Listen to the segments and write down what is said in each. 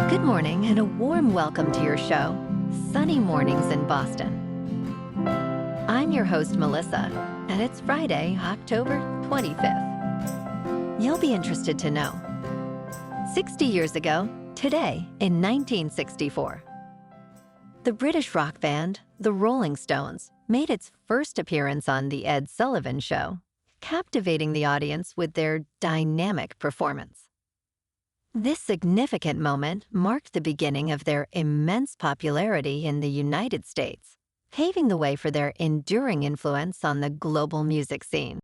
Good morning and a warm welcome to your show, Sunny Mornings in Boston. I'm your host, Melissa, and it's Friday, October 25th. You'll be interested to know. 60 years ago, today, in 1964, the British rock band, the Rolling Stones, made its first appearance on The Ed Sullivan Show, captivating the audience with their dynamic performance. This significant moment marked the beginning of their immense popularity in the United States, paving the way for their enduring influence on the global music scene.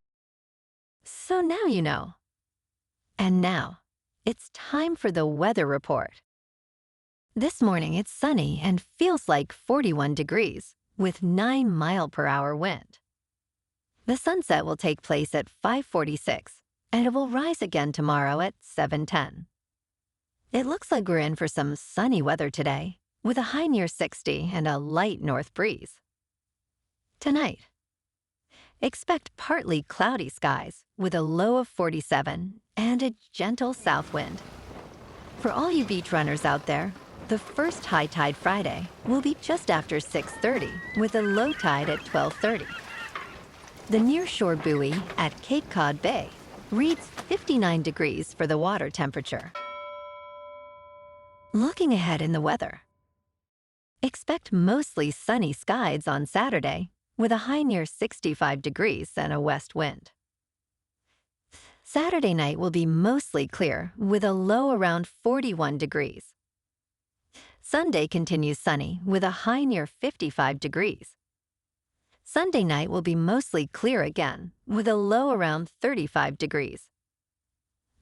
So now you know. And now, it's time for the weather report. This morning it's sunny and feels like 41 degrees, with 9-mile-per-hour wind. The sunset will take place at 5:46, and it will rise again tomorrow at 7:10. It looks like we're in for some sunny weather today, with a high near 60 and a light north breeze. Tonight, expect partly cloudy skies with a low of 47 and a gentle south wind. For all you beach runners out there, the first high tide Friday will be just after 6:30 with a low tide at 12:30. The nearshore buoy at Cape Cod Bay reads 59 degrees for the water temperature. Looking ahead in the weather, expect mostly sunny skies on Saturday with a high near 65 degrees and a west wind. Saturday night will be mostly clear with a low around 41 degrees. Sunday continues sunny with a high near 55 degrees. Sunday night will be mostly clear again with a low around 35 degrees.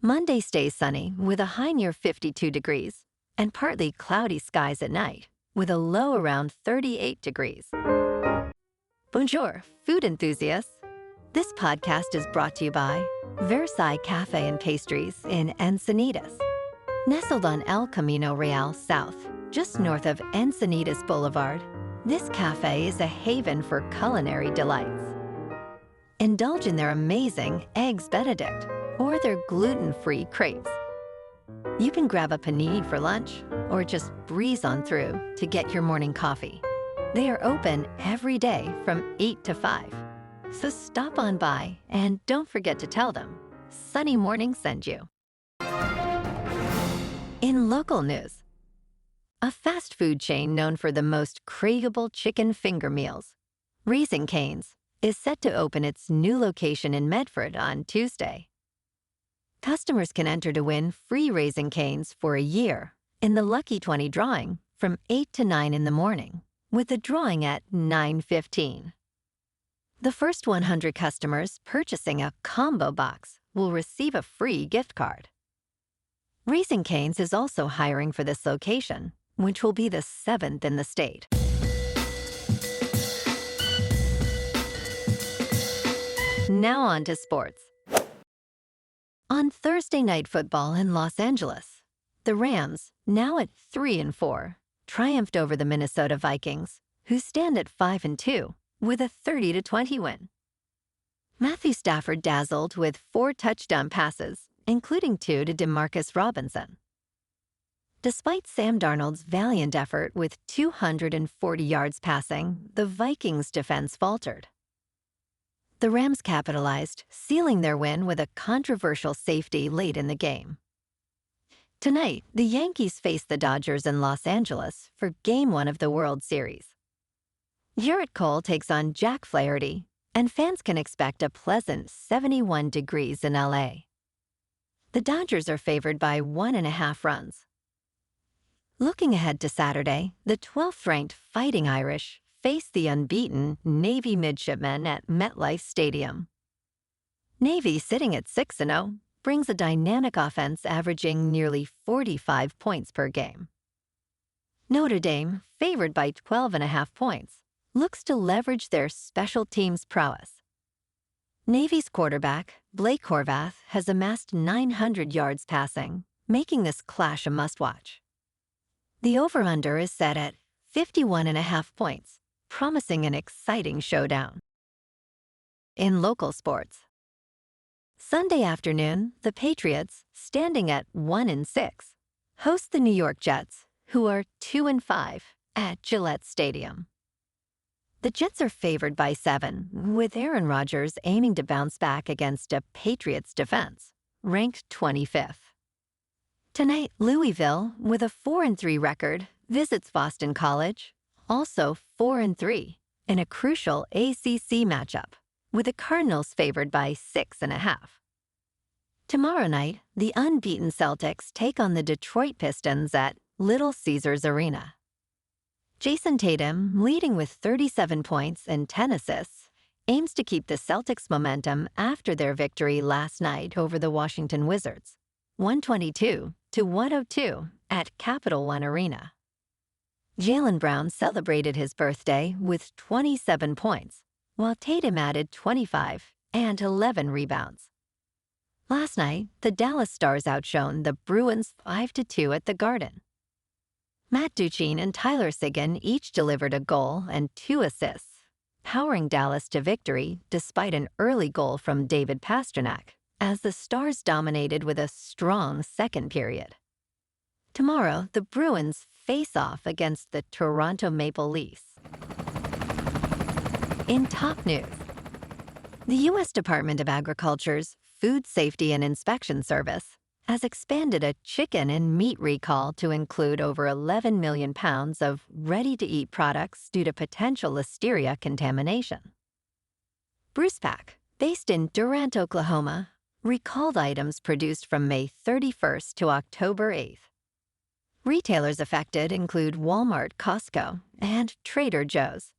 Monday stays sunny with a high near 52 degrees and partly cloudy skies at night, with a low around 38 degrees. Bonjour, food enthusiasts. This podcast is brought to you by Versailles Cafe and Pastries in Encinitas. Nestled on El Camino Real South, just north of Encinitas Boulevard, this cafe is a haven for culinary delights. Indulge in their amazing Eggs Benedict or their gluten-free crepes. You can grab a panini for lunch or just breeze on through to get your morning coffee. They are open every day from 8 to 5. So stop on by and don't forget to tell them Sunny Morning sent you. In local news, a fast food chain known for the most craveable chicken finger meals, Raising Cane's, is set to open its new location in Medford on Tuesday. Customers can enter to win free Raising Cane's for a year in the Lucky 20 drawing from 8 to 9 in the morning, with the drawing at 9:15. The first 100 customers purchasing a combo box will receive a free gift card. Raising Cane's is also hiring for this location, which will be the 7th in the state. Now on to sports. On Thursday Night Football in Los Angeles, the Rams, now at 3-4, triumphed over the Minnesota Vikings, who stand at 5-2, with a 30-20 win. Matthew Stafford dazzled with 4 touchdown passes, including 2 to Demarcus Robinson. Despite Sam Darnold's valiant effort with 240 yards passing, the Vikings' defense faltered. The Rams capitalized, sealing their win with a controversial safety late in the game. Tonight, the Yankees face the Dodgers in Los Angeles for Game 1 of the World Series. Gerrit takes on Jack Flaherty, and fans can expect a pleasant 71 degrees in LA. The Dodgers are favored by 1.5 runs. Looking ahead to Saturday, the 12th-ranked Fighting Irish face the unbeaten Navy midshipmen at MetLife Stadium. Navy, sitting at 6-0, brings a dynamic offense averaging nearly 45 points per game. Notre Dame, favored by 12.5 points, looks to leverage their special teams prowess. Navy's quarterback, Blake Horvath, has amassed 900 yards passing, making this clash a must-watch. The over-under is set at 51.5 points, promising an exciting showdown. In local sports, Sunday afternoon, the Patriots, standing at 1-6, host the New York Jets, who are 2-5 at Gillette Stadium. The Jets are favored by 7, with Aaron Rodgers aiming to bounce back against a Patriots defense, ranked 25th. Tonight, Louisville, with a 4-3 record, visits Boston College, also 4-3, in a crucial ACC matchup, with the Cardinals favored by 6.5. Tomorrow night, the unbeaten Celtics take on the Detroit Pistons at Little Caesars Arena. Jason Tatum, leading with 37 points and 10 assists, aims to keep the Celtics' momentum after their victory last night over the Washington Wizards, 122-102 at Capital One Arena. Jaylen Brown celebrated his birthday with 27 points, while Tatum added 25 and 11 rebounds. Last night, the Dallas Stars outshone the Bruins 5-2 at the Garden. Matt Duchene and Tyler Seguin each delivered a goal and 2 assists, powering Dallas to victory despite an early goal from David Pastrnak, as the Stars dominated with a strong second period. Tomorrow, the Bruins face off against the Toronto Maple Leafs. In top news, the U.S. Department of Agriculture's Food Safety and Inspection Service has expanded a chicken and meat recall to include over 11 million pounds of ready-to-eat products due to potential Listeria contamination. Brucepac, based in Durant, Oklahoma, recalled items produced from May 31st to October 8th. Retailers affected include Walmart, Costco, and Trader Joe's.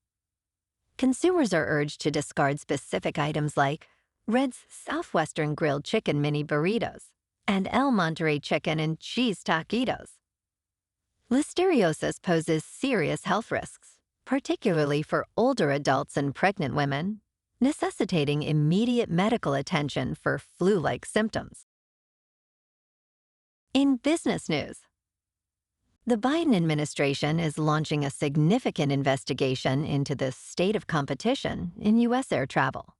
Consumers are urged to discard specific items like Red's Southwestern Grilled Chicken Mini Burritos and El Monterey Chicken and Cheese Taquitos. Listeriosis poses serious health risks, particularly for older adults and pregnant women, necessitating immediate medical attention for flu-like symptoms. In business news, the Biden administration is launching a significant investigation into the state of competition in U.S. air travel.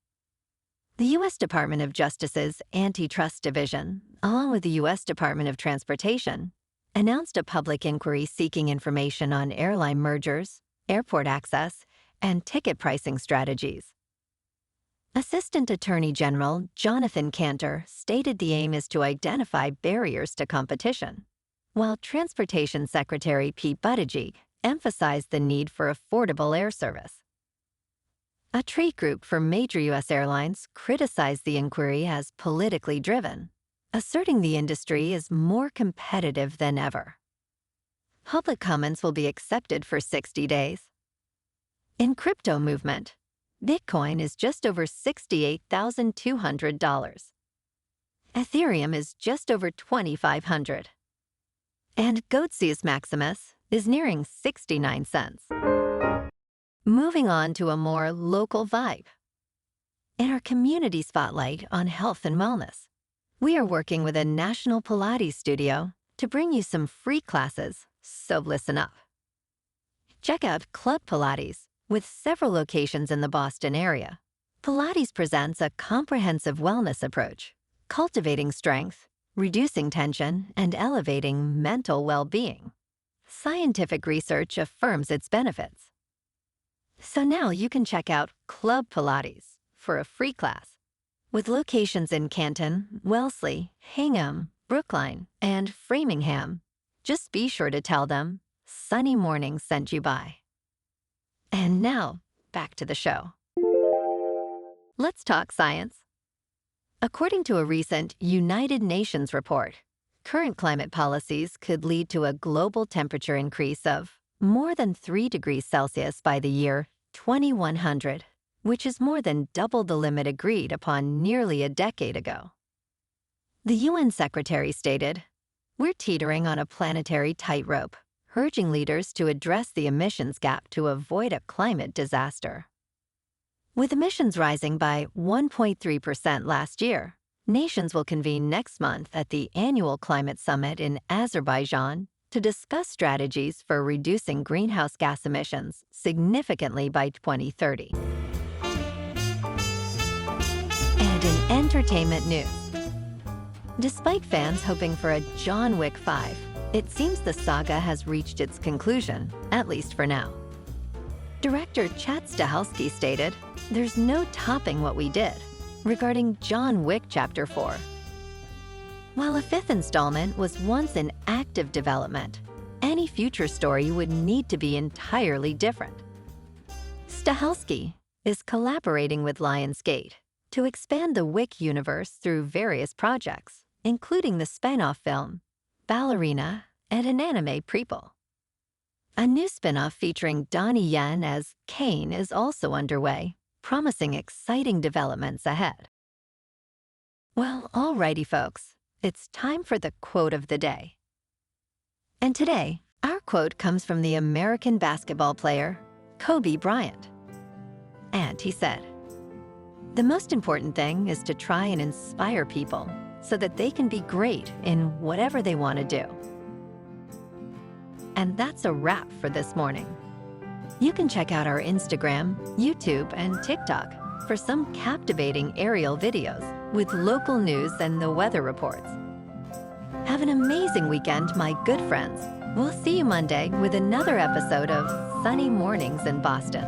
The U.S. Department of Justice's Antitrust Division, along with the U.S. Department of Transportation, announced a public inquiry seeking information on airline mergers, airport access, and ticket pricing strategies. Assistant Attorney General Jonathan Cantor stated the aim is to identify barriers to competition, while Transportation Secretary Pete Buttigieg emphasized the need for affordable air service. A trade group for major U.S. airlines criticized the inquiry as politically driven, asserting the industry is more competitive than ever. Public comments will be accepted for 60 days. In crypto movement, Bitcoin is just over $68,200. Ethereum is just over $2,500. And Goatseus Maximus is nearing 69 cents. Moving on to a more local vibe. In our community spotlight on health and wellness, we are working with a national Pilates studio to bring you some free classes, so listen up. Check out Club Pilates, with several locations in the Boston area. Pilates presents a comprehensive wellness approach, cultivating strength, reducing tension, and elevating mental well-being. Scientific research affirms its benefits. So now you can check out Club Pilates for a free class. With locations in Canton, Wellesley, Hingham, Brookline, and Framingham, just be sure to tell them Sunny Morning sent you by. And now, back to the show. Let's talk science. According to a recent United Nations report, current climate policies could lead to a global temperature increase of more than 3 degrees Celsius by the year 2100, which is more than double the limit agreed upon nearly a decade ago. The UN Secretary stated, "We're teetering on a planetary tightrope, urging leaders to address the emissions gap to avoid a climate disaster." With emissions rising by 1.3% last year, nations will convene next month at the annual Climate Summit in Azerbaijan to discuss strategies for reducing greenhouse gas emissions significantly by 2030. And in entertainment news, despite fans hoping for a John Wick 5, It seems the saga has reached its conclusion, at least for now. Director Chad Stahelski stated, "There's no topping what we did," regarding John Wick Chapter 4. While a fifth installment was once in active development, any future story would need to be entirely different. Stahelski is collaborating with Lionsgate to expand the Wick universe through various projects, including the spin-off film, Ballerina, and an anime prequel. A new spin-off featuring Donnie Yen as Kane is also underway, promising exciting developments ahead. Well, alrighty folks, it's time for the quote of the day. And today, our quote comes from the American basketball player, Kobe Bryant. And he said, "The most important thing is to try and inspire people so that they can be great in whatever they want to do." And that's a wrap for this morning. You can check out our Instagram, YouTube, and TikTok for some captivating aerial videos with local news and the weather reports. Have an amazing weekend, my good friends. We'll see you Monday with another episode of Sunny Mornings in Boston.